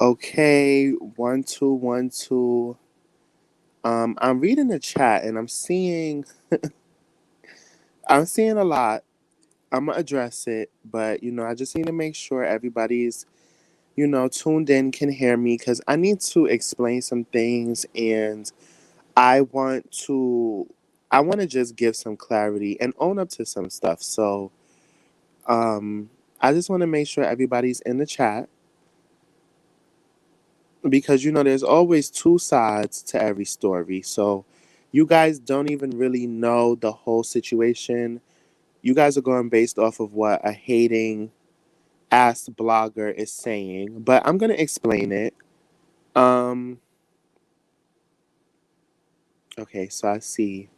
Okay, 1 2 1 2. I'm reading the chat and I'm seeing a lot. I'm gonna address it, but I just need to make sure everybody's tuned in, can hear me because I need to explain some things, and I want to I want to just give some clarity and own up to some stuff. So, um, I just want to make sure everybody's in the chat because there's always two sides to every story. So you guys don't even really know the whole situation. You guys are going based off of what a hating ass blogger is saying, but I'm going to explain it. Um okay, so I see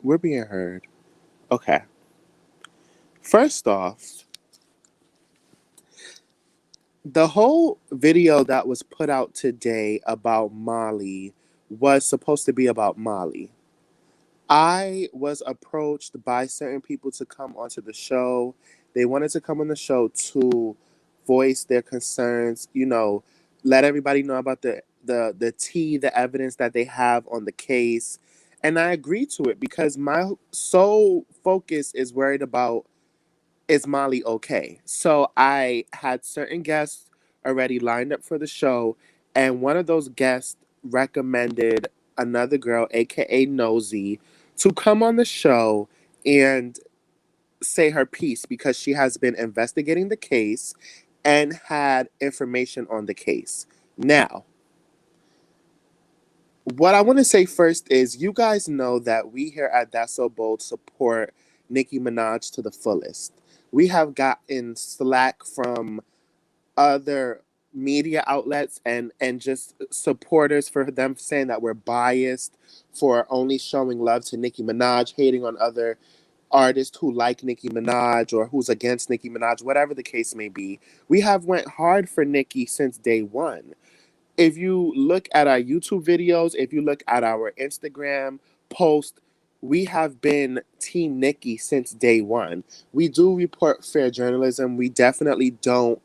we're being heard. Okay. First off, the whole video that was put out today about Molly was supposed to be about Molly. I was approached by certain people to come onto the show. They wanted to come on the show to voice their concerns, let everybody know about the tea, the evidence that they have on the case. And I agreed to it because my sole focus is worried about, is Molly okay? So I had certain guests already lined up for the show, and one of those guests recommended another girl, aka Nosy, to come on the show and say her piece because she has been investigating the case and had information on the case. Now, what I want to say first is you guys know that we here at That's So Bold support Nicki Minaj to the fullest. We have gotten slack from other media outlets and just supporters for them saying that we're biased for only showing love to Nicki Minaj, hating on other artists who like Nicki Minaj or who's against Nicki Minaj, whatever the case may be. We have went hard for Nicki since day one. If you look at our YouTube videos, if you look at our Instagram post, we have been Team Nicki since day one. We do report fair journalism. We definitely don't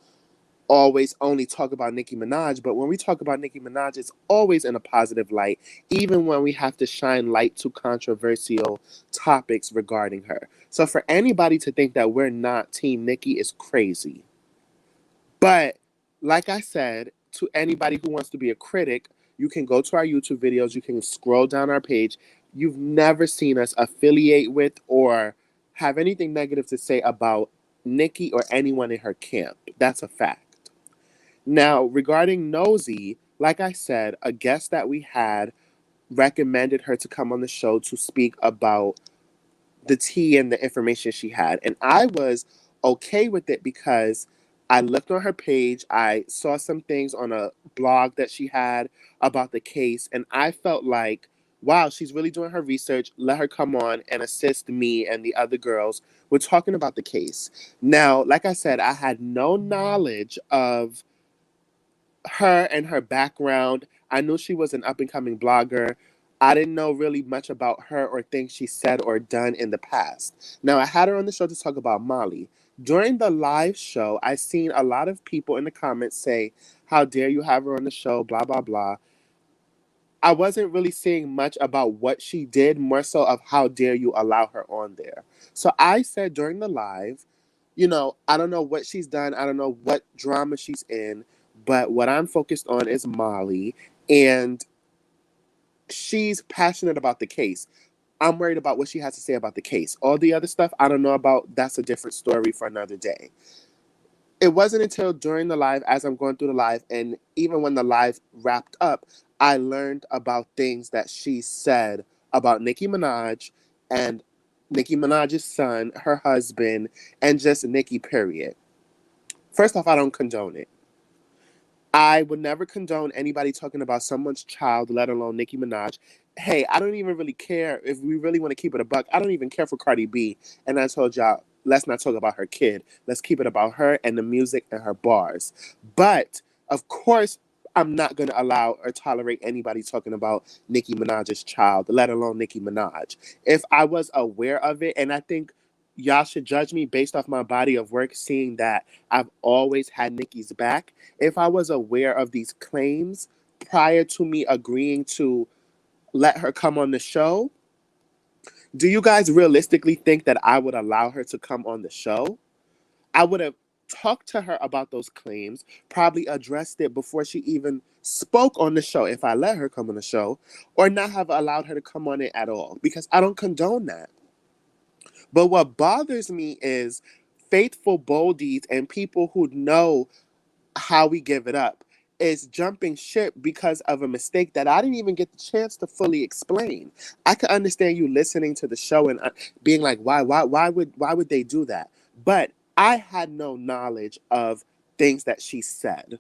always only talk about Nicki Minaj, but when we talk about Nicki Minaj, it's always in a positive light, even when we have to shine light to controversial topics regarding her. So for anybody to think that we're not Team Nicki is crazy. But like I said, to anybody who wants to be a critic, you can go to our YouTube videos, you can scroll down our page. You've never seen us affiliate with or have anything negative to say about Nicki or anyone in her camp. That's a fact. Now, regarding Nosy, like I said, a guest that we had recommended her to come on the show to speak about the tea and the information she had. And I was okay with it because I looked on her page, I saw some things on a blog that she had about the case, and I felt like, wow, she's really doing her research. Let her come on and assist me and the other girls. We're talking about the case. Now, like I said, I had no knowledge of her and her background. I knew she was an up and coming blogger. I didn't know really much about her or things she said or done in the past. Now, I had her on the show to talk about Molly. During the live show, I seen a lot of people in the comments say, how dare you have her on the show, blah, blah, blah. I wasn't really seeing much about what she did, more so of how dare you allow her on there. So I said during the live, I don't know what she's done. I don't know what drama she's in, but what I'm focused on is Molly, and she's passionate about the case. I'm worried about what she has to say about the case. All the other stuff I don't know about, that's a different story for another day. It wasn't until during the live, as I'm going through the live, and even when the live wrapped up, I learned about things that she said about Nicki Minaj and Nicki Minaj's son, her husband, and just Nicki, period. First off, I don't condone it. I would never condone anybody talking about someone's child, let alone Nicki Minaj. Hey, I don't even really care if we really want to keep it a buck. I don't even care for Cardi B. And I told y'all, let's not talk about her kid. Let's keep it about her and the music and her bars. But of course, I'm not going to allow or tolerate anybody talking about Nicki Minaj's child, let alone Nicki Minaj. If I was aware of it, and I think y'all should judge me based off my body of work, seeing that I've always had Nikki's back. If I was aware of these claims prior to me agreeing to let her come on the show, do you guys realistically think that I would allow her to come on the show? I would have talked to her about those claims, probably addressed it before she even spoke on the show if I let her come on the show, or not have allowed her to come on it at all, because I don't condone that. But what bothers me is faithful boldies and people who know how we give it up is jumping ship because of a mistake that I didn't even get the chance to fully explain. I could understand you listening to the show and being like, why would they do that? But I had no knowledge of things that she said.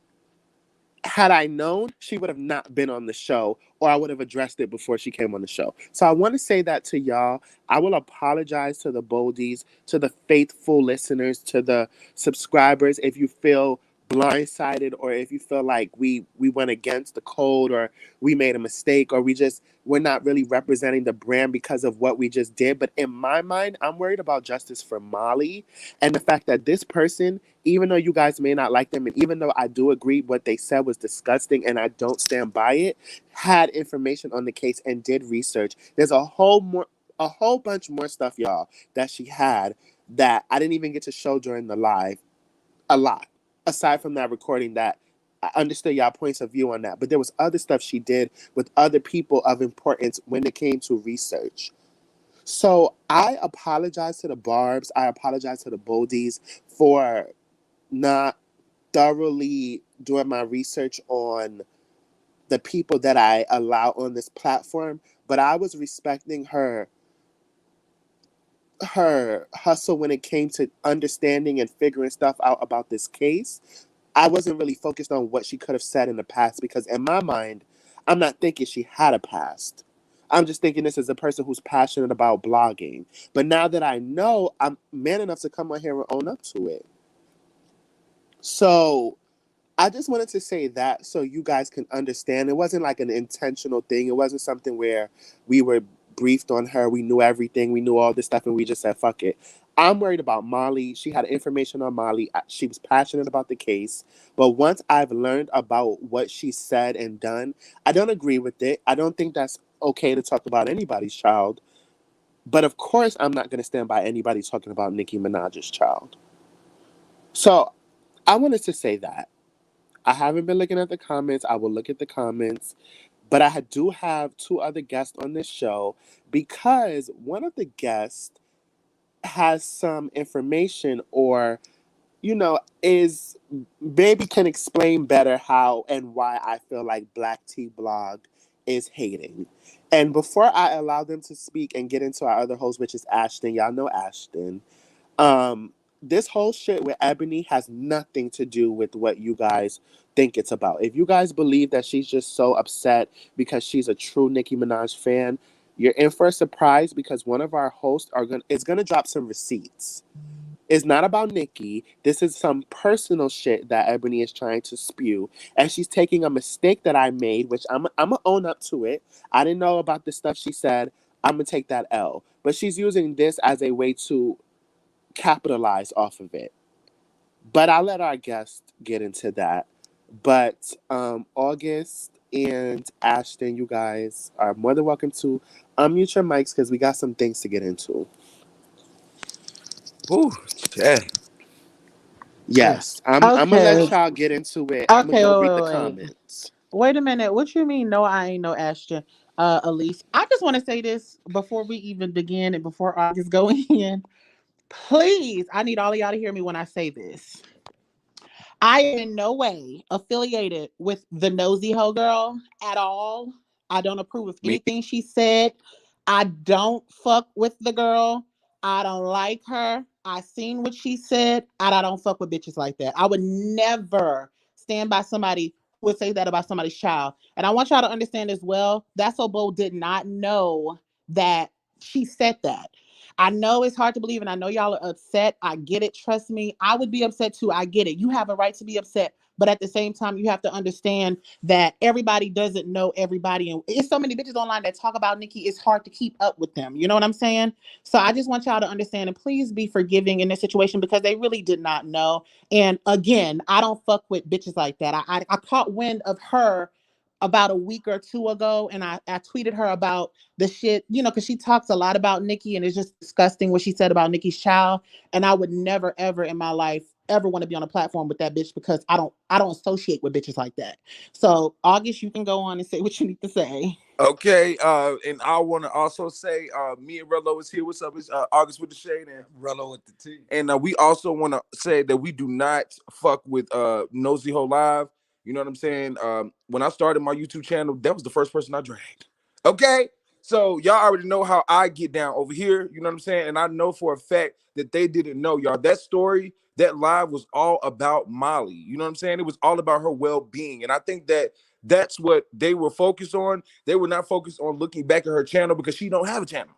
Had I known, she would have not been on the show, or I would have addressed it before she came on the show. So I want to say that to y'all. I will apologize to the boldies, to the faithful listeners, to the subscribers if you feel blindsided, or if you feel like we went against the code, or we made a mistake, or we're not really representing the brand because of what we just did. But in my mind, I'm worried about justice for Molly, and the fact that this person, even though you guys may not like them, and even though I do agree what they said was disgusting and I don't stand by it, had information on the case and did research. There's a whole bunch more stuff, y'all, that she had that I didn't even get to show during the live. A lot. Aside from that recording, that I understood y'all points of view on that. But there was other stuff she did with other people of importance when it came to research. So I apologize to the Barbs. I apologize to the Boldies for not thoroughly doing my research on the people that I allow on this platform, but I was respecting her hustle when it came to understanding and figuring stuff out about this case. I wasn't really focused on what she could have said in the past, because in my mind, I'm not thinking she had a past. I'm just thinking this is a person who's passionate about blogging. But now that I know, I'm man enough to come on here and own up to it. So I just wanted to say that so you guys can understand. It wasn't like an intentional thing. It wasn't something where we were briefed on her. We knew everything. We knew all this stuff and we just said, fuck it. I'm worried about Molly. She had information on Molly. She was passionate about the case. But once I've learned about what she said and done, I don't agree with it. I don't think that's okay to talk about anybody's child. But of course, I'm not going to stand by anybody talking about Nicki Minaj's child. So I wanted to say that. I haven't been looking at the comments. I will look at the comments. But I do have two other guests on this show, because one of the guests has some information, or, is maybe can explain better how and why I feel like Black Tea Blog is hating. And before I allow them to speak and get into our other host, which is Ashton, y'all know Ashton. Um, this whole shit with Ebony has nothing to do with what you guys think it's about. If you guys believe that she's just so upset because she's a true Nicki Minaj fan, you're in for a surprise, because one of our hosts is gonna drop some receipts. It's not about Nicki. This is some personal shit that Ebony is trying to spew, and she's taking a mistake that I made, which I'm gonna own up to it. I didn't know about the stuff she said. I'm gonna take that L. But she's using this as a way to capitalize off of it. But I'll let our guest get into that. But August and Ashton, you guys are more than welcome to unmute your mics, because we got some things to get into. Ooh, yeah. Yes, I'm gonna let Okay. y'all get into it. I'm gonna Okay, go wait, read the wait, wait. comments. Wait a minute. What you mean? No, I ain't no Ashton. Elise. I just want to say this before we even begin and before August go in. Please, I need all of y'all to hear me when I say this. I am in no way affiliated with the nosy hoe girl at all. I don't approve of Me. anything she said. I don't fuck with the girl. I don't like her. I seen what she said, and I don't fuck with bitches like that. I would never stand by somebody who would say that about somebody's child. And I want y'all to understand as well, That's So Bold did not know that she said that. I know it's hard to believe, and I know y'all are upset. I get it. Trust me. I would be upset too. I get it. You have a right to be upset. But at the same time, you have to understand that everybody doesn't know everybody. And it's so many bitches online that talk about Nikki, it's hard to keep up with them. You know what I'm saying? So I just want y'all to understand and please be forgiving in this situation because they really did not know. And again, I don't fuck with bitches like that. I caught wind of her about a week or two ago, and I tweeted her about the shit, you know, because she talks a lot about Nikki, and it's just disgusting what she said about Nikki's child. And I would never, ever in my life ever want to be on a platform with that bitch because I don't associate with bitches like that. So August, you can go on and say what you need to say. Okay, and I want to also say, me and Rello is here. What's up? It's August with the shade and Rello with the T. And we also want to say that we do not fuck with Nosy Ho Live. You know what I'm saying? When I started my YouTube channel, that was the first person I dragged. Okay? So y'all already know how I get down over here. You know what I'm saying? And I know for a fact that they didn't know, y'all. That story, that live was all about Molly. You know what I'm saying? It was all about her well-being. And I think that that's what they were focused on. They were not focused on looking back at her channel because she don't have a channel.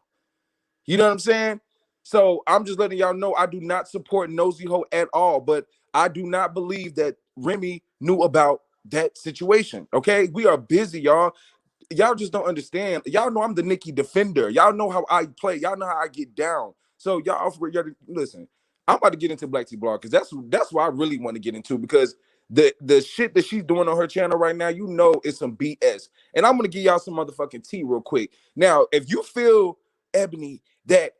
You know what I'm saying? So I'm just letting y'all know I do not support Nosy Ho at all, but I do not believe that Remy knew about that situation. Okay, we are busy, y'all. Y'all just don't understand. Y'all know I'm the Nikki defender. Y'all know how I play. Y'all know how I get down. So y'all listen. I'm about to get into Black T Blog because that's what I really want to get into because the shit that she's doing on her channel right now, you know, it's some BS. And I'm gonna give y'all some motherfucking tea real quick. Now, if you feel Ebony that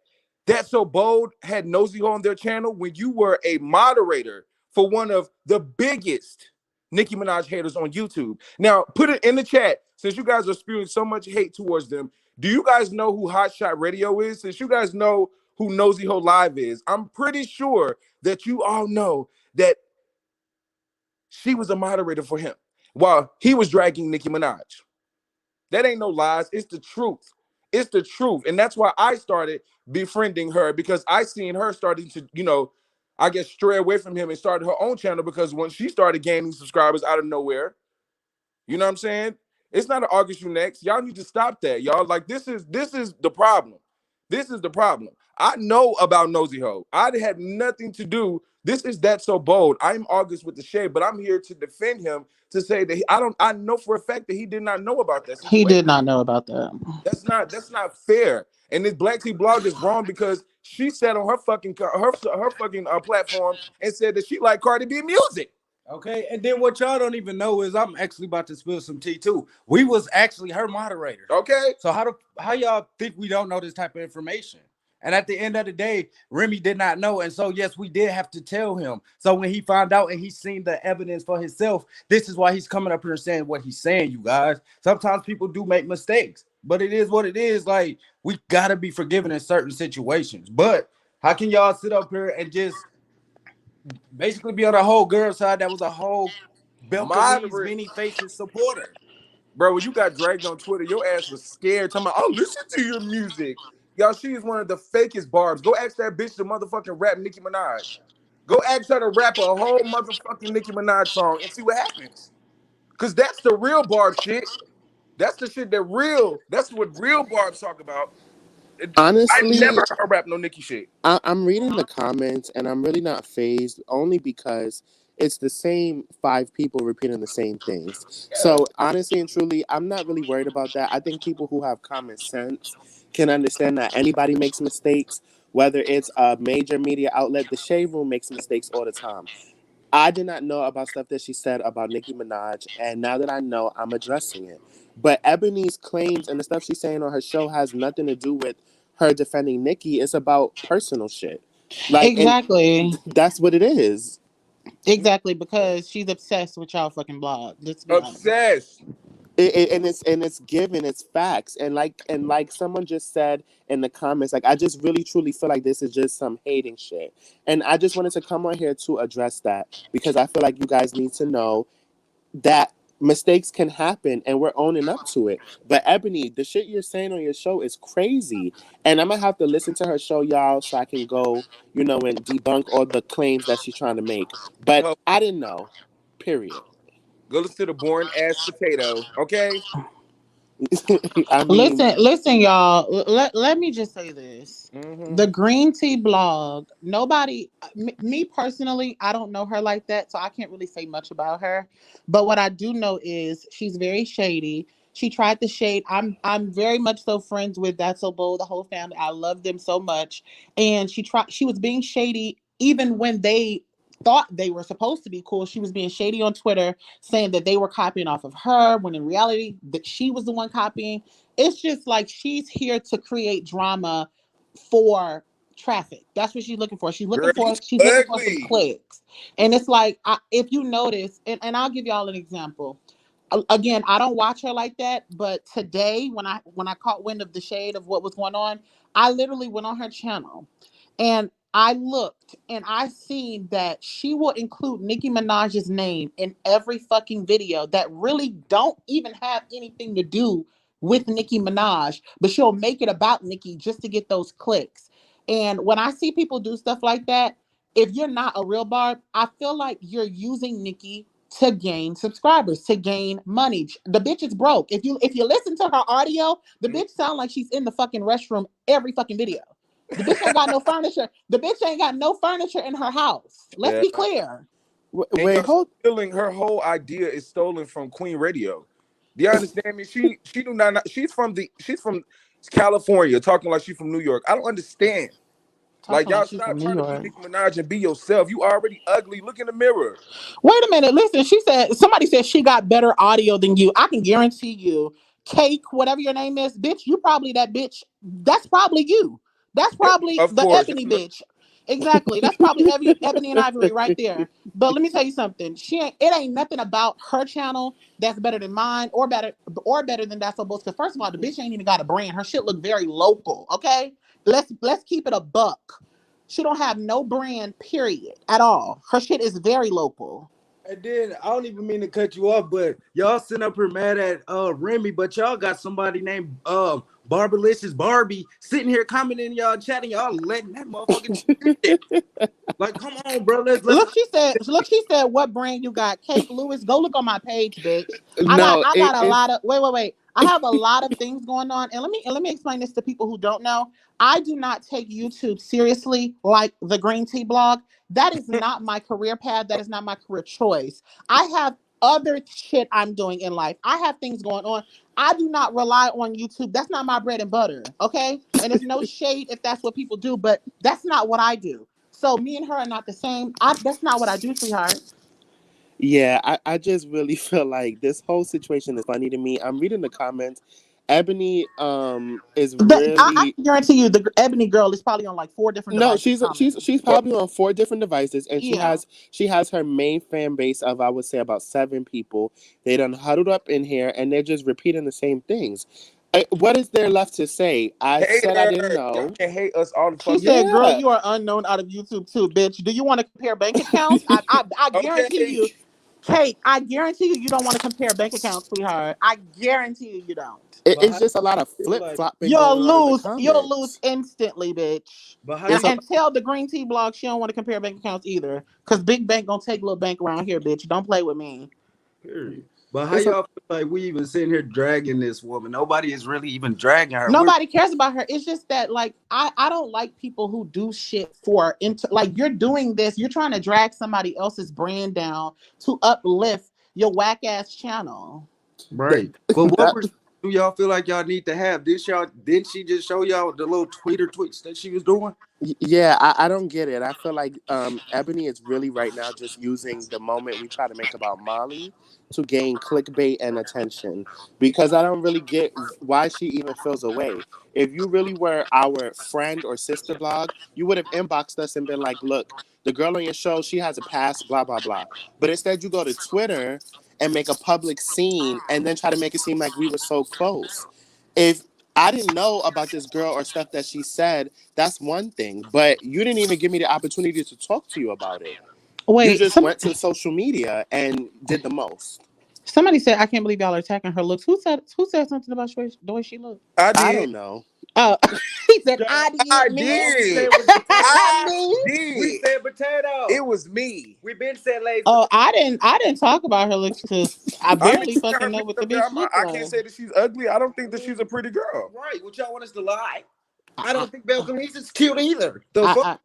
That's So Bold had Nosy Ho on their channel when you were a moderator for one of the biggest Nicki Minaj haters on YouTube. Now, put it in the chat. Since you guys are spewing so much hate towards them, do you guys know who Hot Shot Radio is? Since you guys know who Nosy Ho Live is, I'm pretty sure that you all know that she was a moderator for him while he was dragging Nicki Minaj. That ain't no lies. It's the truth. It's the truth. And that's why I started befriending her because I seen her starting to, I guess stray away from him and started her own channel because when she started gaining subscribers out of nowhere, you know what I'm saying? It's not an August you next. Y'all need to stop that, y'all. Like this is the problem. This is the problem. I know about Nosy Ho. I had nothing to do. This is That's So Bold. I'm August with the shade, but I'm here to defend him to say that I know for a fact that he did not know about that He situation. did not know about that. That's not fair. And this Black T Blog is wrong because she said on her platform and said that she liked Cardi B music. Okay, and then what y'all don't even know is I'm actually about to spill some tea too. We was actually her moderator. Okay. So how y'all think we don't know this type of information? And at the end of the day, Remy did not know. And so, yes, we did have to tell him. So when he found out and he seen the evidence for himself, this is why he's coming up here and saying what he's saying, you guys. Sometimes people do make mistakes, but it is what it is. Like, we got to be forgiven in certain situations. But how can y'all sit up here and just basically be on the whole girl side that was a whole Belcaris many faces supporter? Bro, when you got dragged on Twitter, your ass was scared. Talking about, oh, listen to your music. Y'all, she is one of the fakest barbs. Go ask that bitch to motherfucking rap Nicki Minaj. Go ask her to rap a whole motherfucking Nicki Minaj song and see what happens. Because that's the real barb shit. That's the shit that's what real barbs talk about. I Honestly, never heard her rap no Nicki shit. I'm reading the comments and I'm really not phased only because it's the same five people repeating the same things. So honestly and truly, I'm not really worried about that. I think people who have common sense can understand that anybody makes mistakes, whether it's a major media outlet. The Shade Room makes mistakes all the time. I did not know about stuff that she said about Nicki Minaj, and now that I know, I'm addressing it. But Ebony's claims and the stuff she's saying on her show has nothing to do with her defending Nicki. It's about personal shit. Like, and Exactly. that's what it is. Exactly, because she's obsessed with y'all fucking blog. Let's be honest. Obsessed. And it's given, it's facts, and like someone just said in the comments, like I just really truly feel like this is just some hating shit, and I just wanted to come on here to address that because I feel like you guys need to know that mistakes can happen and we're owning up to it. But Ebony, the shit you're saying on your show is crazy. And I'm gonna have to listen to her show, y'all, so I can go, and debunk all the claims that she's trying to make. But Oh, I didn't know. Period. go listen to the boring ass potato, okay? I mean, Listen, y'all. Let me just say this. Mhm. The Green Tea blog, nobody, me personally, I don't know her like that, so I can't really say much about her. But what I do know is she's very shady. She tried to shade. I'm very much so friends with That's So Bold, the whole family. I love them so much. And she was being shady even when they thought they were supposed to be cool. She was being shady on Twitter, saying that they were copying off of her when in reality that she was the one copying. It's just like she's here to create drama for traffic. That's what she's looking for. Girl, you She's looking for some ugly. clicks. And it's like if you notice, and I'll give y'all an example. Again, I don't watch her like that, but today when I caught wind of the shade of what was going on, I literally went on her channel and I looked and I seen that she will include Nicki Minaj's name in every fucking video that really don't even have anything to do with Nicki Minaj, but she'll make it about Nicki just to get those clicks. And when I see people do stuff like that, if you're not a real barb, I feel like you're using Nicki to gain subscribers, to gain money. The bitch is broke. If you listen to her audio, the bitch sound like she's in the fucking restroom every fucking video. The bitch ain't got no furniture. The bitch ain't got no furniture in her house. Let's Yeah. be clear. And wait, y'all hold. stealing her whole idea is stolen from Queen Radio. Do you understand me? She do not. She's from California, talking like she's from New York. I don't understand. Like Talking like y'all she's stop from New trying to be York. Nicki Minaj and be yourself. You already ugly. Look in the mirror. Wait a minute. Listen, somebody said she got better audio than you. I can guarantee you, Cake, whatever your name is, bitch, you probably that bitch. That's probably you. That's probably Of the course. Ebony bitch. Exactly. That's probably Ebony and Ivory right there. But let me tell you something. It ain't nothing about her channel that's better than mine or better than That's So Bold. Because first of all, the bitch ain't even got a brand. Her shit look very local. Okay. Let's keep it a buck. She don't have no brand, period, at all. Her shit is very local. And then I don't even mean to cut you off, but y'all sitting up here mad at Remy, but y'all got somebody named Barbalicious Barbie sitting here commenting y'all chatting, y'all letting that motherfucker like, come on, bro. Let's Look, she said, what brand you got? Cake Lewis. Go look on my page, bitch. I got No, I got a it lot of wait. I have a lot of things going on. And let me explain this to people who don't know. I do not take YouTube seriously like the Green Tea blog. That is not my career path. That is not my career choice. I have other shit I'm doing in life. I have things going on. I do not rely on YouTube. That's not my bread and butter. Okay. And it's no shade if that's what people do, but that's not what I do. So me and her are not the same. That's not what I do, sweetheart. Yeah, I just really feel like this whole situation is funny to me. I'm reading the comments. Ebony is I really. can guarantee you the Ebony girl is probably on like 4 different No, devices she's she's commenting. she's probably on 4 different devices, and she Yeah. has her main fan base of, I would say, about 7 people. They done huddled up in here, and they're just repeating the same things. What is there left to say? I said I Hater. didn't Y'all know. can hate us all the She fucking. said, "Girl, Yeah, you are unknown out of YouTube too, bitch. Do you want to compare bank accounts? I guarantee Okay. you, Kate. I guarantee you don't want to compare bank accounts, sweetheart. I guarantee you don't. but it's how just a lot of you feel flip like flopping You'll going on in the lose. You'll lose comments. instantly, bitch. but how And It's you a and tell the Green Tea blog she don't want to compare bank accounts either. Cause Big Bank gonna take little bank around here, bitch. Don't play with me. period. But how it's a y'all feel like we even sitting here dragging this woman? Nobody is really even dragging her. We're Nobody cares about her. It's just that like I don't like people who do shit for like you're doing this. You're trying to drag somebody else's brand down to uplift your whack ass channel. that, right. But what that percent do y'all feel like y'all need to have? Didn't she just show y'all the little tweets that she was doing? Yeah, I don't get it. I feel like Ebony is really right now just using the moment we try to make about Molly to gain clickbait and attention, because I don't really get why she even feels away. If you really were our friend or sister blog, you would have inboxed us and been like, look, the girl on your show, she has a past, blah, blah, blah. But instead you go to Twitter and make a public scene and then try to make it seem like we were so close. If I didn't know about this girl or stuff that she said, that's one thing. But you didn't even give me the opportunity to talk to you about it. You Wait, just went to social media and did the most. somebody said I can't believe y'all are attacking her looks. Who said something about the way she looked? I I did. don't know. Oh, he said Yeah, I did I me. all we said did. was potato. I Me. We did. said potato. It It was me. We been said lazy. Oh, I didn't talk about her looks because I I barely mean, fucking know what the bitch look I like. can't say that she's ugly. I don't think that she's a pretty girl. Right. What y'all want us to lie? I don't think Belle Canise is cute either. The I, fuck? I,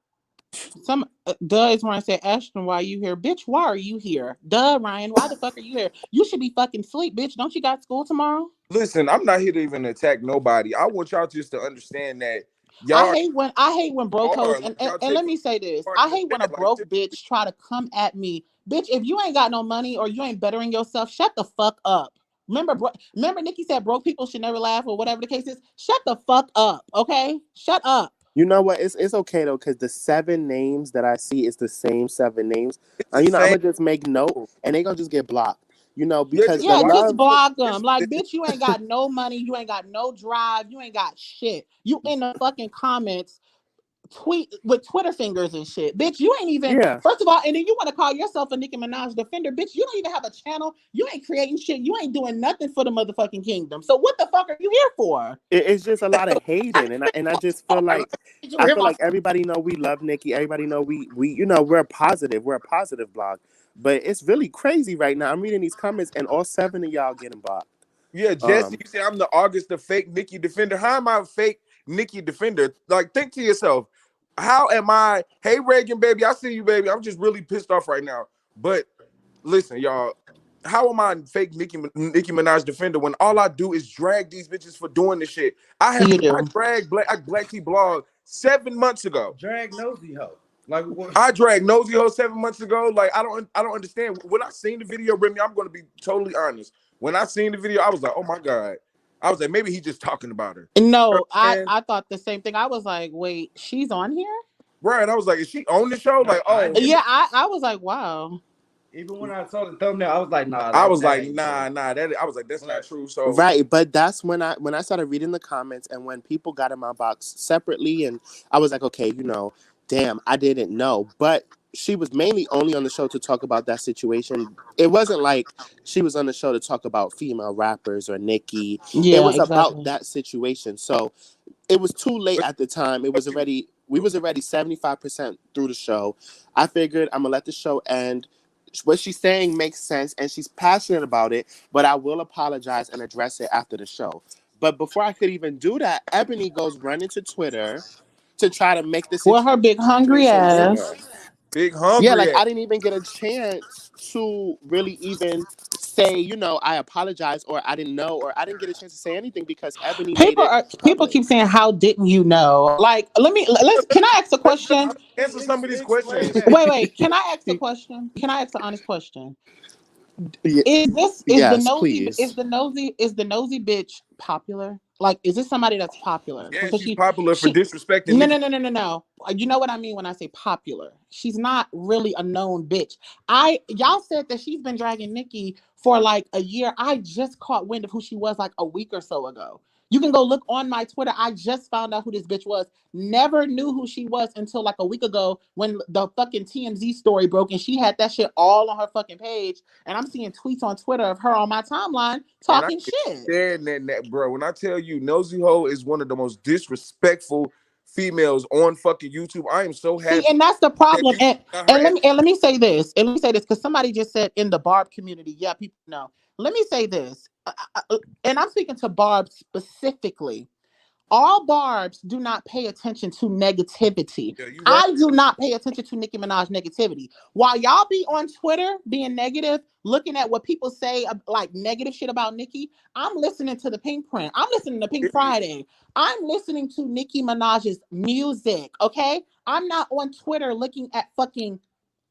some duh is when I say Ashton, why you here? Bitch, why are you here? Duh, Ryan, why the fuck are you here? You should be fucking sleep, bitch. Don't you got school tomorrow? Listen, I'm not here to even attack nobody. I want y'all just to understand that I y'all hate when broke hoes are and, like, y'all and let take me say this. part I in the hate when a bed, like, broke bitch try to come at me. Bitch, if you ain't got no money or you ain't bettering yourself, shut the fuck up. Remember Nikki said broke people should never laugh or whatever the case is? Shut the fuck up, okay? Shut up. You know what? It's okay though, because the 7 names that I see is the same 7 names. it's the You know, I'm same. gonna just make note, and they gonna just get blocked. You know, Yeah, because just the Yeah, watch. just love. block them. Like, This- bitch, you ain't got no money. You ain't got no drive. You ain't got shit. You in the fucking comments tweet with Twitter fingers and shit. Bitch, you ain't even, Yeah, first of all, and then you want to call yourself a Nicki Minaj defender. Bitch, you don't even have a channel. You ain't creating shit. You ain't doing nothing for the motherfucking kingdom. So what the fuck are you here for? it's just a lot of hating, and I just feel like You I hear feel my like everybody know we love Nikki. Everybody know we you know we're positive. We're a positive blog, but it's really crazy right now. I'm reading these comments, and all 7 of y'all getting blocked. Yeah, Jesse, you say I'm the August the fake Nikki defender. How am I a fake Nikki defender? Like, think to yourself, how am I? Hey, Reagan, baby, I see you, baby. I'm just really pissed off right now. But listen, y'all, how am I a fake Nicki Minaj defender when all I do is drag these bitches for doing this shit? I You do. dragged Black Tea Blog 7 months ago. drag nosy hoe? Like what? I dragged Nosy Ho 7 months ago. Like, I don't understand. When I seen the video, Remy, I'm gonna be totally honest. When I seen the video, I was like, oh my God. I was like, maybe he's just talking about her. No, And I thought the same thing. I was like, wait, she's on here? right, I was like, is she on the show? Like, oh, Yeah, I was like, wow. Even when I saw the thumbnail, I was like, nah. I was that like, ain't nah, true. nah. I was like, that's not true. So Right, but that's when I started reading the comments, and when people got in my box separately, and I was like, okay, you know, damn, I didn't know. But she was mainly only on the show to talk about that situation. It wasn't like she was on the show to talk about female rappers or Nikki. It Yeah, was about exactly. that situation. So it was too late at the time. It was already we was already 75% through the show. I figured I'm gonna let the show end. What she's saying makes sense, and she's passionate about it, but I will apologize and address it after the show. But before I could even do that, Ebony goes running to Twitter to try to make the Well, her big hungry situation ass. bigger. big Yeah, hungry like ass. I didn't even get a chance to really even say, you know, I apologize, or I didn't know, or I didn't get a chance to say anything because Ebony made it People public. keep saying, how didn't you know? Like, let's can I ask a question? Answer some of these Explain questions. that. Wait, can I ask a question? Can I ask an honest question? Ye- yes, please. Is the nosy bitch popular? Like, is this somebody that's popular? Yeah, Because she's popular for she disrespecting no Nicki. no no no no no. You know what I mean when I say popular. She's not really a known bitch. Y'all said that she's been dragging Nikki for like a year. I just caught wind of who she was like a week or so ago. You can go look on my Twitter. I just found out who this bitch was. Never knew who she was until like a week ago when the fucking TMZ story broke and she had that shit all on her fucking page. And I'm seeing tweets on Twitter of her on my timeline And I talking can't shit. stand that, bro. When I tell you, Nosy Ho is one of the most disrespectful females on fucking YouTube. I am so See, happy and that's the that problem. you And got her. let me say this. And let me say this because somebody just said in the Barb community, yeah, people know. Let me say this, and I'm speaking to Barb specifically. All Barbs do not pay attention to negativity. Yeah, you right. I do not pay attention to Nicki Minaj negativity. While y'all be on Twitter being negative, looking at what people say like negative shit about Nicki, I'm listening to the Pink Print. I'm listening to Pink Friday. I'm listening to Nicki Minaj's music. Okay, I'm not on Twitter looking at fucking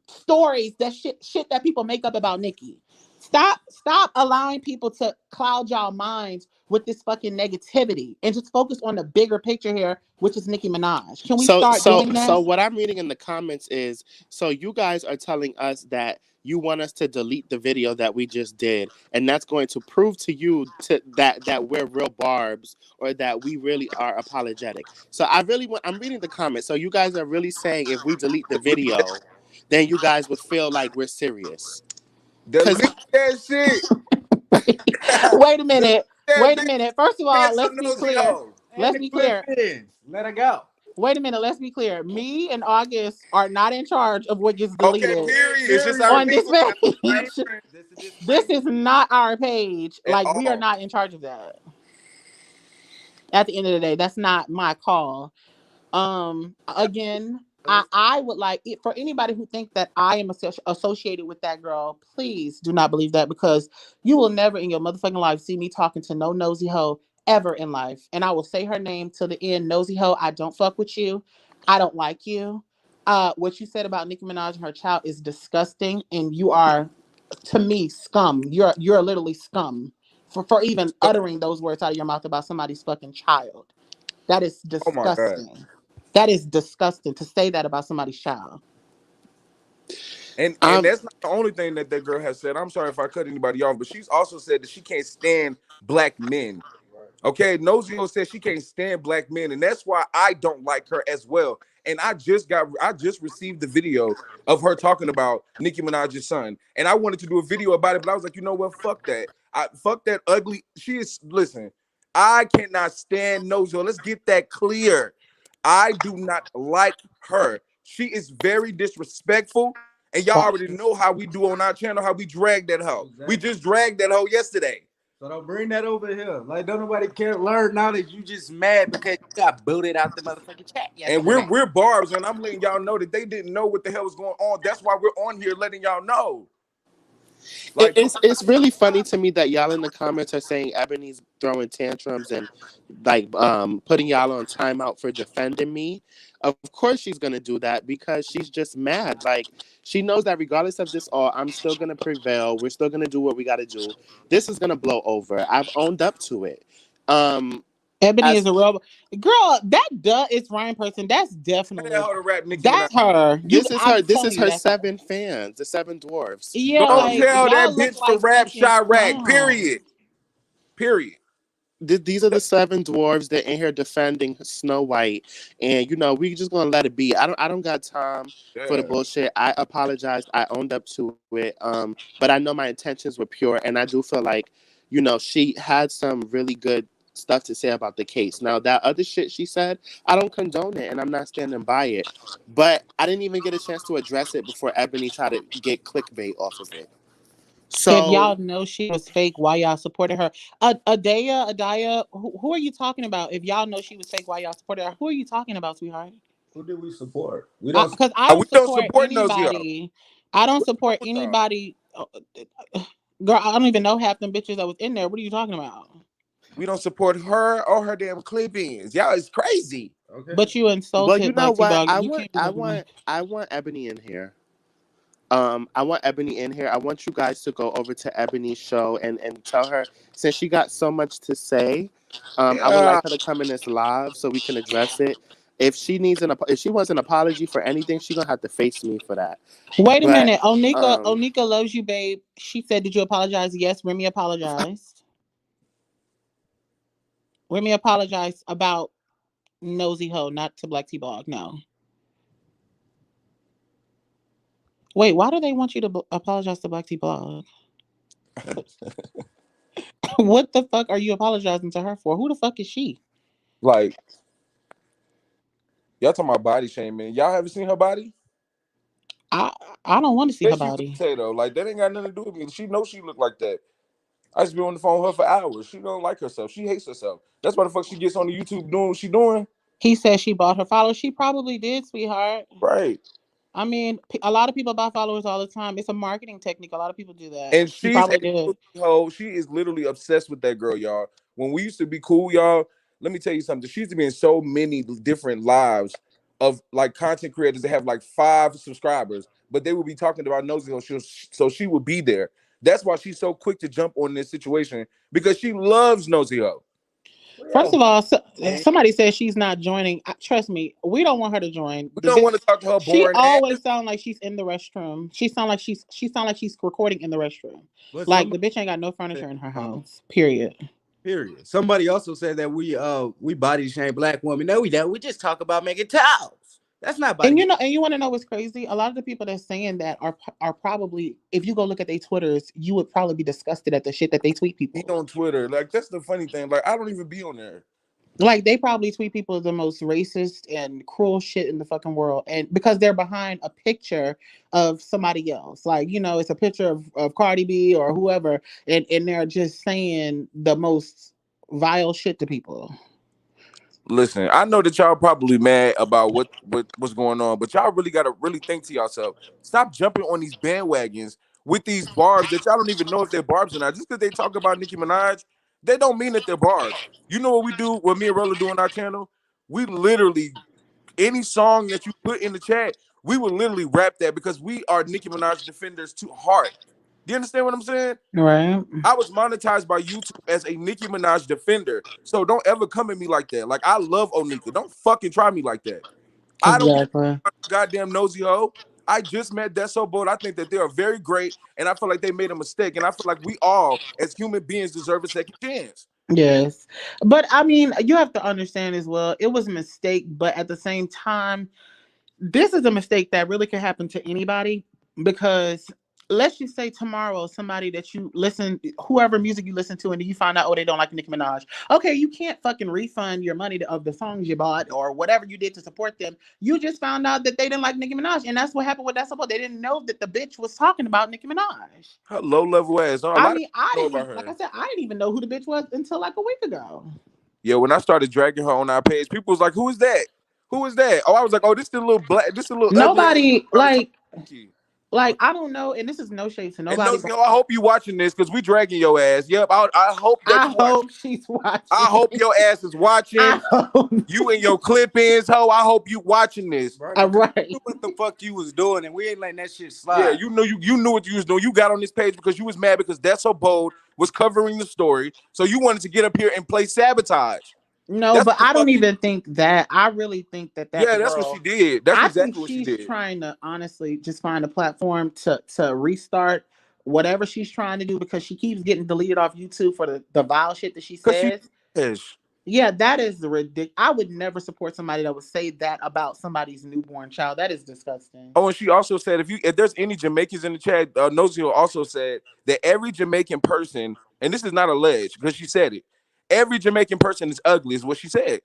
stories that shit that people make up about Nicki. Stop allowing people to cloud y'all minds with this fucking negativity and just focus on the bigger picture here, which is Nicki Minaj. Can we So start so doing so that? what I'm reading in the comments is, so you guys are telling us that you want us to delete the video that we just did, and that's going to prove to you that we're real barbs, or that we really are apologetic. So I'm reading the comments. So you guys are really saying if we delete the video, then you guys would feel like we're serious. Delete 'Cause that shit. Wait a Delete minute. that Wait a bitch. minute. First of all, Cancel let's be Nosy clear. Ho. And Let's the be clip clear. ends. Let her go. Wait a minute. Let's be clear. Me and August are not in charge of what gets Okay, deleted period. It's just our on this people. page. This is This is not our page. At Like, we are all. not in charge of that. At the end of the day, that's not my call. Again, I would like it for anybody who think that I am associated with that girl. Please do not believe that, because you will never in your motherfucking life see me talking to no nosy hoe ever in life. And I will say her name till the end. Nosy hoe, I don't fuck with you. I don't like you. What you said about Nicki Minaj and her child is disgusting, and you are, to me, scum. You're literally scum for even uttering those words out of your mouth about somebody's fucking child. That is Oh my God. disgusting. That is disgusting to say that about somebody's child. And that's not the only thing that that girl has said. I'm sorry if I cut anybody off, but she's also said that she can't stand black men. Okay, Nozio says she can't stand black men, and that's why I don't like her as well. And I just received the video of her talking about Nicki Minaj's son, and I wanted to do a video about it, but I was like, you know what, fuck that. Fuck that ugly. She is listen. I cannot stand Nozio. Let's get that clear. I do not like her. She is very disrespectful, and y'all already know how we do on our channel, how we drag that hoe. We just dragged that hoe yesterday. So don't bring that over here. Like, don't nobody care. Learn now that you just mad because you got booted out the motherfucking chat. And we're barbs, and I'm letting y'all know that they didn't know what the hell was going on. That's why we're on here letting y'all know. Like, it's really funny to me that y'all in the comments are saying Ebony's throwing tantrums and like putting y'all on timeout for defending me. Of course she's gonna do that because she's just mad. Like, she knows that regardless of this all, I'm still gonna prevail. We're still gonna do what we gotta do. This is gonna blow over. I've owned up to it. Ebony is a real girl. That is Ryan person. That's definitely that's her. This is her 7 fans, the 7 dwarves. Yeah, don't like, tell that y'all look bitch for like Rap fucking Chirac. clowns. Period. These are the 7 dwarves that in here defending Snow White, and you know we just gonna let it be. I don't got time for the bullshit. I apologized. I owned up to it. But I know my intentions were pure, and I do feel like, you know, she had some really good stuff to say about the case. Now that other shit she said, I don't condone it, and I'm not standing by it. But I didn't even get a chance to address it before Ebony tried to get clickbait off of it. So if y'all know she was fake, why y'all supported her? Adaya, who are you talking about? If y'all know she was fake, why y'all supported her? Who are you talking about, sweetheart? Who did we support? We don't. Because I we don't don't support support anybody. I don't support anybody. Girl, I don't even know half them bitches that was in there. What are you talking about? We don't support her or her damn clip-ins. Y'all is crazy. Okay. But you insulted. Well, you know Black what? T-Dog. I want Ebony in here. I want Ebony in here. I want you guys to go over to Ebony's show and tell her, since she got so much to say, I would like her to come in this live so we can address it. If she wants an apology for anything, she's gonna have to face me for that. Wait a minute. Onika loves you, babe. She said, did you apologize? Yes, Remy apologized. Remy apologized about Nosy Ho, not to Black T-Blog. No. Wait, why do they want you to apologize to Black T-Blog? What the fuck are you apologizing to her for? Who the fuck is she? Like, y'all talking about body shaming. Y'all haven't seen her body? I don't want to see her body. Say though, like, that ain't got nothing to do with me. She knows she look like that. I just been on the phone with her for hours. She don't like herself. She hates herself. That's why the fuck she gets on the YouTube doing what she doing. He said she bought her followers. She probably did, sweetheart. Right. I mean, a lot of people buy followers all the time. It's a marketing technique. A lot of people do that. And she probably did. She is literally obsessed with that girl, y'all. When we used to be cool, y'all, let me tell you something. She used to be in so many different lives of like content creators that have like 5 subscribers, but they would be talking about Nosy Ho, so she would be there. That's why she's so quick to jump on this situation, because she loves Nosy Ho. First of all, somebody says she's not joining. Trust me, we don't want her to join. We don't want to talk to her. She always sounds like she's in the restroom. She sounds like she's recording in the restroom. But like the bitch ain't got no furniture in her house. Period. Somebody also said that we body shame black women. No, we don't. We just talk about making towels. That's not body. And you want to know what's crazy? A lot of the people that's saying that are probably, if you go look at their Twitters, you would probably be disgusted at the shit that they tweet people. On Twitter, like, that's the funny thing. Like, I don't even be on there. Like they probably tweet people the most racist and cruel shit in the fucking world, and because they're behind a picture of somebody else, like it's a picture of Cardi B or whoever, and they're just saying the most vile shit to people. Listen, I know that y'all probably mad about what's going on, but y'all really gotta really think to yourself. Stop jumping on these bandwagons with these barbs that y'all don't even know if they're barbs or not. Just because they talk about Nicki Minaj, they don't mean that they're barbs. You know what we do? What me and Rolla do on our channel? We literally any song that you put in the chat, we would literally rap that because we are Nicki Minaj defenders to heart. Do you understand what I'm saying? Right. I was monetized by YouTube as a Nicki Minaj defender. So don't ever come at me like that. Like, I love Onika. Don't fucking try me like that. I don't give Exactly. a goddamn nosy hoe. I just met That's So Bold. I think that they are very great, and I feel like they made a mistake. And I feel like we all, as human beings, deserve a second chance. Yes, but I mean, you have to understand as well. It was a mistake, but at the same time, this is a mistake that really could happen to anybody because let's just say tomorrow somebody that you listen whoever music you listen to and you find out they don't like Nicki Minaj. Okay, you can't fucking refund your money of the songs you bought or whatever you did to support them. You just found out that they didn't like Nicki Minaj, and that's what happened with that support. They didn't know that the bitch was talking about Nicki Minaj. Her low level ass. A I lot of mean, I people know didn't about even, like I her. said, I didn't even know who the bitch was until like a week ago. Yeah, when I started dragging her on our page, people was like, "Who is that? Who is that?" Oh, I was like, "Oh, this the little black, this the little ugly ass Nobody trying to talk like to Nicki." I don't know, and this is no shade to And nobody, Nosy, but I hope you watching this because we dragging your ass. Yep, I hope that I you watching. hope she's I watching. hope your ass is watching. I hope. You and your clip-ins, ho. I hope you watching this. Bro, All because right. you knew what the fuck you was doing, and we ain't letting that shit Yeah, slide. you knew what you was doing. You got on this page because you was mad because That's So Bold was covering the story. So you wanted to get up here and play sabotage. No, That's but what the I don't fuck you. even think that. I really think that Yeah, that's what she girl. did. That's I think exactly what she she's did. trying to honestly just find a platform to restart whatever she's trying to do because she keeps getting deleted off YouTube for the vile shit that she Cause she says. is. Yeah, that is ridiculous. I would never support somebody that would say that about somebody's newborn child. That is disgusting. Oh, and she also said if there's any Jamaicans in the chat, Nozio also said that every Jamaican person, and this is not alleged because she said it, every Jamaican person is ugly, is what she said.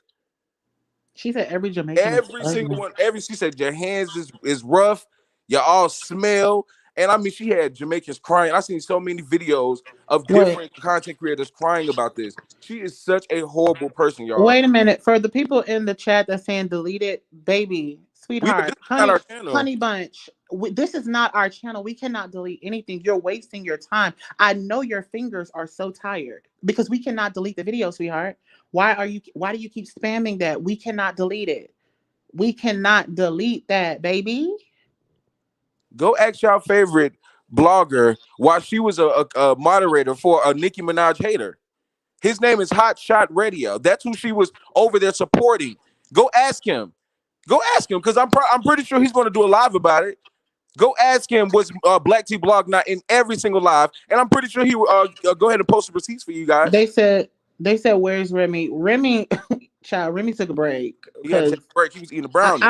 She said every Jamaican is Every single ugly. one, she said your hands is rough, you all smell. And I mean, she had Jamaicans crying. I seen so many videos of Wait, different content creators crying about this. She is such a horrible person, y'all. wait a minute. For the people in the chat that's saying deleted, baby, This sweetheart, is not our honey, channel. honey bunch. This is not our channel. We cannot delete anything. You're wasting your time. I know your fingers are so tired because we cannot delete the video, sweetheart. Why do you keep spamming that? We cannot delete it. We cannot delete that, baby. Go ask your favorite blogger while she was a moderator for a Nicki Minaj hater. His name is Hot Shot Radio. That's who she was over there supporting. Go ask him. Go ask him because I'm pretty sure he's going to do a live about it. Go ask him was Black T Blog not in every single live, and I'm pretty sure he will go ahead and post the receipts for you guys. They said where's Remy? Remy child, Remy took a break He had to take because a break. He was eating a brownie.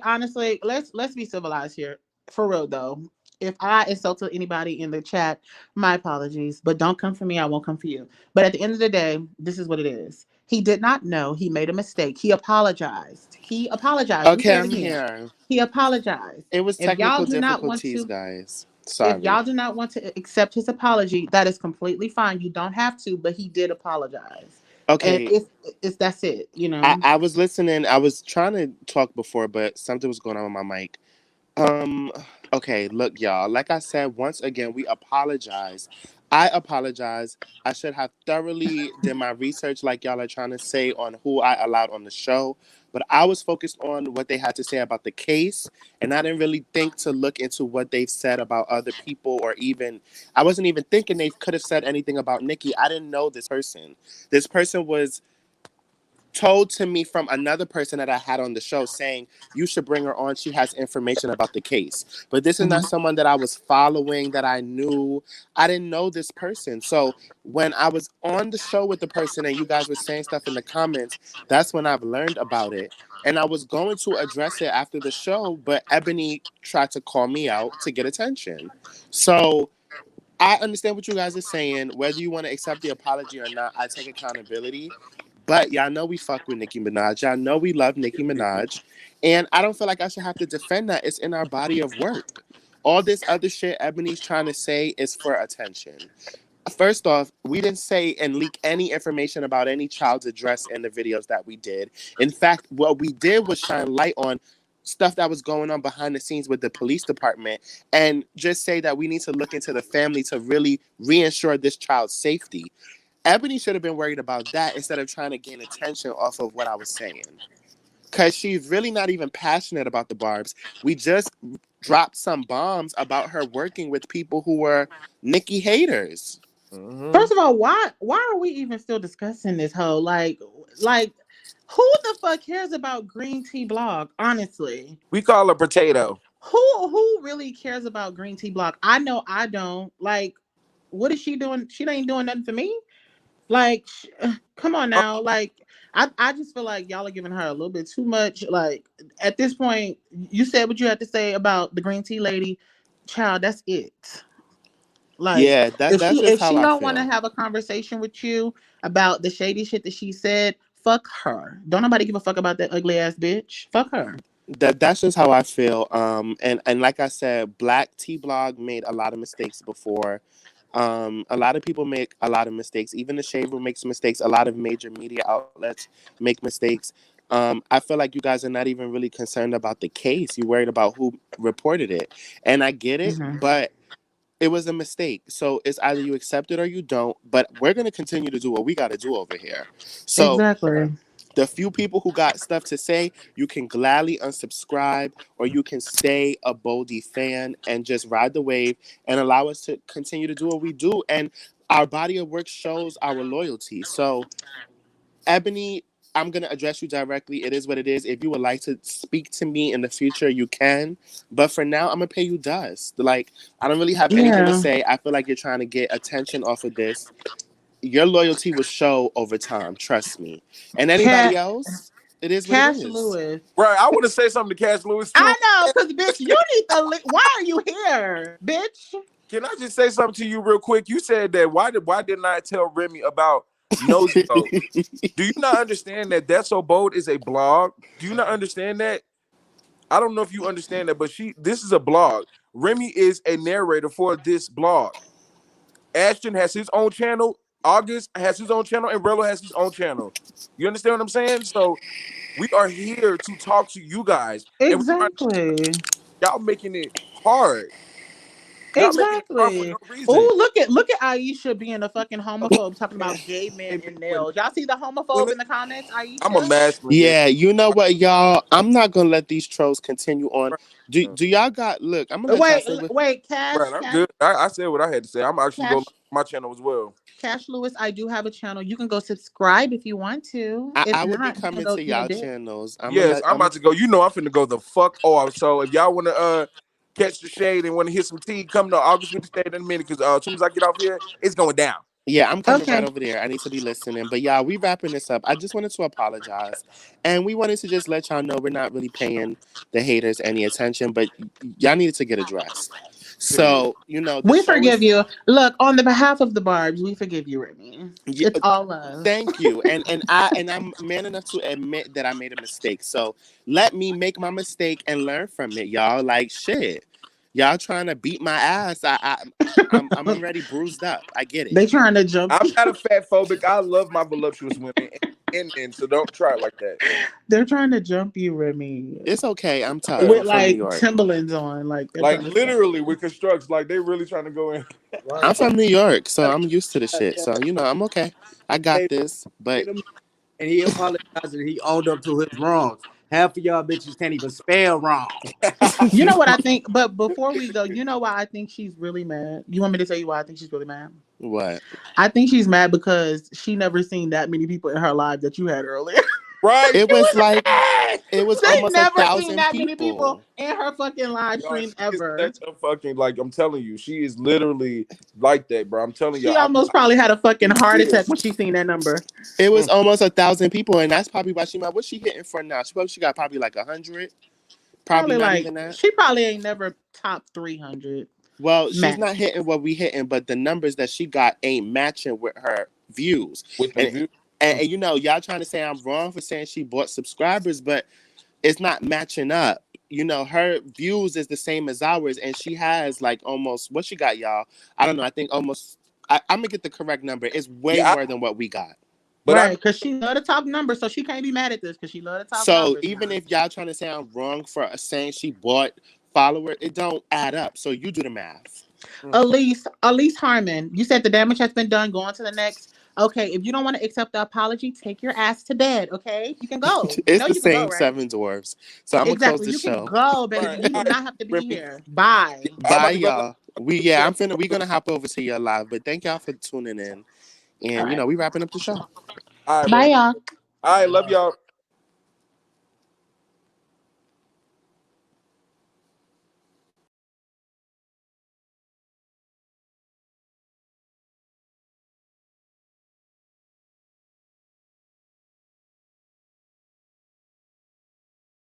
honestly, let's be civilized here. For real though. If I insulted anybody in the chat, my apologies. But don't come for me, I won't come for you. But at the end of the day, this is what it is. He did not know. He made a mistake. He apologized. He apologized. Let me Okay, say it I'm again. here. He apologized. It was If y'all technical do not want difficulties, to guys. if Sorry. y'all do not want to accept his apology, that is completely fine. You don't have to, but he did apologize. And Okay, it's that's it. I was listening. I was trying to talk before, but something was going on with my mic. Um, okay, look, y'all. Like I said, once again, we apologize. I apologize. I should have thoroughly did my research, like y'all are trying to say, on who I allowed on the show. But I was focused on what they had to say about the case, and I didn't really think to look into what they've said about other people, or even I wasn't even thinking they could have said anything about Nikki. I didn't know this person. This person was told to me from another person that I had on the show saying, you should bring her on. She has information about the case. But this is not Mhm. someone that I was following, that I knew. I didn't know this person. So when I was on the show with the person and you guys were saying stuff in the comments, that's when I've learned about it. And I was going to address it after the show, but Ebony tried to call me out to get attention. So I understand what you guys are saying. Whether you want to accept the apology or not, I take accountability. But y'all know we fuck with Nicki Minaj. Y'all know we love Nicki Minaj. And I don't feel like I should have to defend that. It's in our body of work. All this other shit Ebony's trying to say is for attention. First off, we didn't say and leak any information about any child's address in the videos that we did. In fact, what we did was shine light on stuff that was going on behind the scenes with the police department and just say that we need to look into the family to really reinsure this child's safety. Ebony should have been worried about that instead of trying to gain attention off of what I was saying. Because she's really not even passionate about the Barbs. We just dropped some bombs about her working with people who were Nicki haters. Mhm. First of all, why are we even still discussing this whole like who the fuck cares about Green Tea Blog? Honestly, We call her potato. who really cares about Green Tea Blog? I know I don't. Like, what is she doing? She ain't doing nothing for me. Like, come on now. Like, I just feel like y'all are giving her a little bit too much. Like, at this point, you said what you had to say about the Green Tea Lady. Child, that's it. Like, Yeah, that's just if how she I don't want to feel. have a conversation with you about the shady shit that she said, fuck her. Don't nobody give a fuck about that ugly ass bitch. Fuck her. That's just how I feel. And like I said, Black T Blog made a lot of mistakes before. A lot of people make a lot of mistakes. Even the Shade Room makes mistakes. A lot of major media outlets make mistakes. I feel like you guys are not even really concerned about the case. You're worried about who reported it. And I get it, Mhm. but it was a mistake. So it's either you accept it or you don't. But we're gonna continue to do what we gotta do over here. So Exactly. the few people who got stuff to say, you can gladly unsubscribe or you can stay a Boldy fan and just ride the wave and allow us to continue to do what we do. And our body of work shows our loyalty. So, Ebony, I'm going to address you directly. It is what it is. If you would like to speak to me in the future, you can. But for now, I'm going to pay you dust. Like, I don't really have anything to Yeah. say. I feel like you're trying to get attention off of this. Your loyalty will show over time. Trust me. And anybody Cat else, it is what it Cash is. Lewis. Right. I want to say something to Cash Lewis too. I know, because bitch, you need to why are you here, bitch? Can I just say something to you real quick? You said that why didn't I tell Remy about Nosy Boat? Do you not understand that That's So Bold is a blog? Do you not understand that? I don't know if you understand that, but this is a blog. Remy is a narrator for this blog. Ashton has his own channel. August has his own channel, and Rello has his own channel. You understand what I'm saying? So we are here to talk to you guys, and Exactly. y'all making it hard. Y'all making it hard for Exactly. no reason. Oh, look at Aisha being a fucking homophobe talking about gay men and nails. Y'all see the homophobe in the comments, I'm a Aisha? masculine. Yeah, you know what, y'all? I'm not gonna let these trolls continue on. Do y'all got look, I'm gonna let y'all say what Wait, Right, I'm good. I said what I had to say. I'm actually going Cash, to my channel as well. Cash Lewis, I do have a channel. You can go subscribe if you want to. If I would be not, you can coming go to eat a y'all dick. channels. Yes, I'm about to go. You know I'm finna go the fuck off. So if y'all want to catch the shade and want to hit some tea, come to August with the shade in a minute because as soon as I get off here, it's going down. Yeah, I'm coming right Okay. over there. I need to be listening. But yeah, we wrapping this up. I just wanted to apologize. And we wanted to just let y'all know we're not really paying the haters any attention, but y'all needed to get addressed. Period. So, you know, the We show forgive is you. Look, on the behalf of the Barbs, we forgive you, Remy. yeah, It's all love. thank you. I'm man enough to admit that I made a mistake. So let me make my mistake and learn from it, y'all. Like shit. Y'all trying to beat my ass. I'm already bruised up. I get it. They trying to jump. I'm not a fat phobic. I love my voluptuous women and men, so don't try it like that. They're trying to jump you, Remy, It's okay. I'm tough. with I'm from New like York. Timberlands on. Like they're Like trying to jump. literally with constructs, like they really trying to go in. I'm Right. from New York, so I'm used to the shit. So, you know, I'm okay. I got this. But And he apologized and he owned up to his wrongs. Half of y'all bitches can't even spell wrong. You know what I think? But before we go, you know why I think she's really mad? You want me to tell you why I think she's really mad? what? I think she's mad because she never seen that many people in her life that you had earlier. Right? It was like Mad! it was She almost a never seen 1,000 that many people people. in her fucking live Y'all, stream she is ever. such a fucking like I'm telling you, she is literally like that, bro. I'm telling you, She almost probably had a fucking heart attack when she seen that number. It was almost 1,000 people, and that's probably why she mad. What's she hitting for now? She got probably like 100. Probably Probably not like even that. she probably ain't never top 300 Well, she's max. not hitting what we hitting, but the numbers that she got ain't matching with her views. with the And view. And you know, y'all trying to say I'm wrong for saying she bought subscribers, but it's not matching up. You know, her views is the same as ours, and she has like almost what she got, y'all. I don't know. I think almost. I'm gonna get the correct number. It's way Yeah, more than what we got. but Right, because she love to talk numbers, so she can't be mad at this because she love to talk So numbers. even now. if y'all trying to say I'm wrong for saying she bought followers, it don't add up. So you do the math. Elise Harmon, you said the damage has been done. Go on to the next. Okay, if you don't want to accept the apology, take your ass to bed. Okay, you can go. You It's know the you can go, same right? Seven Dwarfs. So I'm gonna close Exactly. the You can show. go, all baby. right, You all do right, not have to be Remy. here. Bye. I'm Bye, about to go. y'all. We're gonna hop over to your live, but thank y'all for tuning in. All And you right. know, we wrapping up the show. All right, Bye, Remy. y'all. All right, love y'all.